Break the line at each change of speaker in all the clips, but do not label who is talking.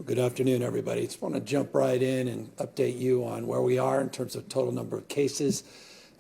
Good afternoon, everybody. Just want to jump right in and update you on where we are in terms of total number of cases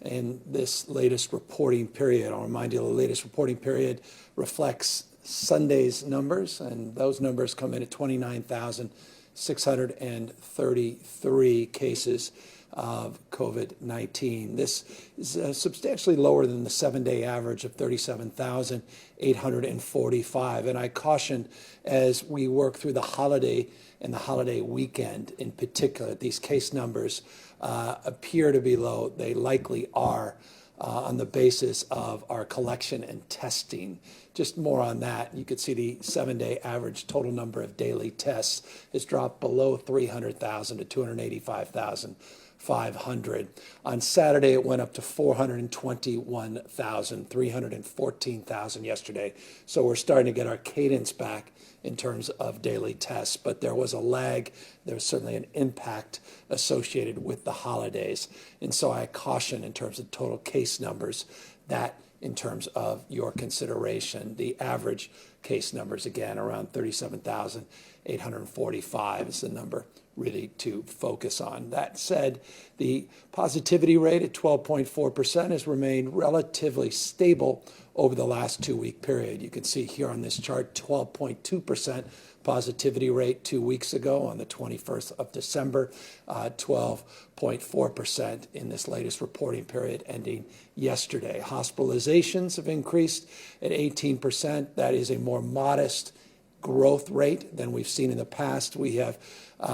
in this latest reporting period. I'll remind you the latest reporting period reflects Sunday's numbers, and those numbers come in at 29,633 cases of COVID-19. This is substantially lower than the 7-day average of 37,845. And I caution, as we work through the holiday and the holiday weekend in particular, these case numbers appear to be low. They likely are on the basis of our collection and testing. Just more on that, you could see the 7-day average total number of daily tests has dropped below 300,000 to 285,500. On Saturday, it went up to 421,000, 314,000 yesterday. So we're starting to get our cadence back in terms of daily tests, but there was a lag. There was certainly an impact associated with the holidays. And so I caution in terms of total case numbers that in terms of your consideration, the average case numbers, again, around 37,845 is the number really to focus on. That said, the positivity rate at 12.4% has remained relatively stable over the last 2-week period. You can see here on this chart, 12.2% positivity rate 2 weeks ago on the 21st of December, 12.4% in this latest reporting period ending yesterday. Hospitalizations have increased at 18%. That is a more modest growth rate than we've seen in the past. We have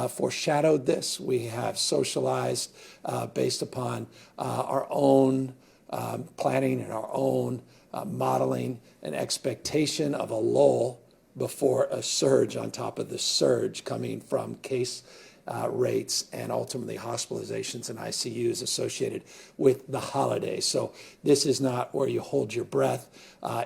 foreshadowed this. We have socialized based upon our own planning and our own modeling an expectation of a lull before a surge on top of the surge coming from case rates and ultimately hospitalizations and ICUs associated with the holidays. So this is not where you hold your breath.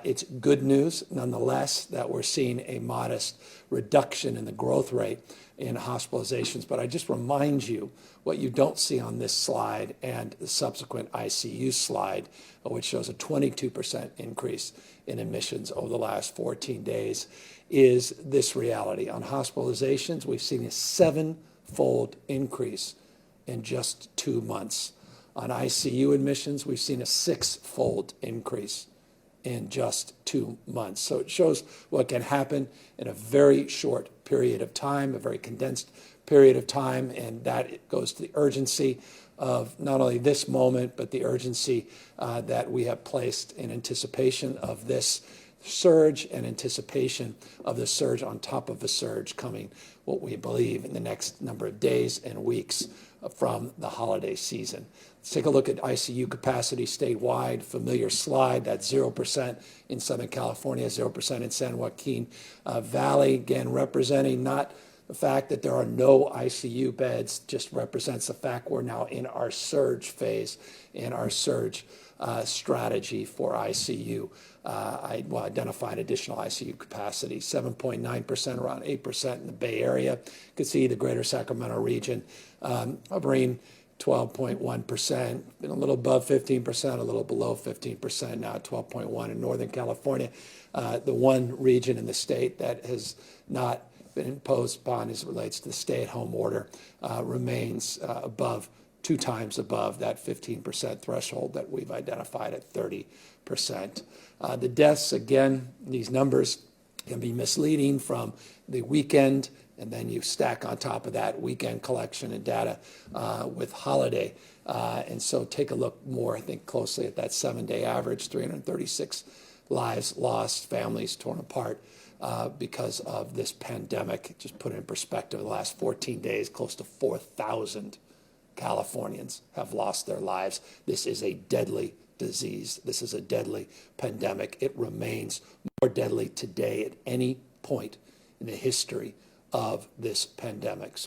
It's good news, nonetheless, that we're seeing a modest reduction in the growth rate in hospitalizations. But I just remind you what you don't see on this slide and the subsequent ICU slide, which shows a 22% increase in admissions over the last 14 days, is this reality. On hospitalizations, we've seen a 7-fold increase in just 2 months. On ICU admissions, we've seen a 6-fold increase in just 2 months. So it shows what can happen in a very short period of time, a very condensed period of time, and that goes to the urgency of not only this moment, but the urgency that we have placed in anticipation of this surge and anticipation of the surge on top of the surge coming, what we believe, in the next number of days and weeks from the holiday season. Let's take a look at ICU capacity statewide. Familiar slide, that's 0% in Southern California, 0% in San Joaquin Valley, again representing not the fact that there are no ICU beds, just represents the fact we're now in our surge phase, in our surge strategy for ICU. I will identify an additional ICU capacity, 7.9%, around 8% in the Bay Area. You can see the greater Sacramento region hovering 12.1%, been a little above 15%, a little below 15%, now at 12.1% in Northern California. The one region in the state that has not been imposed upon as it relates to the stay-at-home order remains above, 2 times above that 15% threshold that we've identified at 30%. The deaths, again, these numbers can be misleading from the weekend, and then you stack on top of that weekend collection and data with holiday. And so take a look more, I think, closely at that 7-day average, 336 lives lost, families torn apart because of this pandemic. Just put it in perspective, the last 14 days, close to 4,000 Californians have lost their lives. This is a deadly disease. This is a deadly pandemic. It remains more deadly today at any point in the history of this pandemic.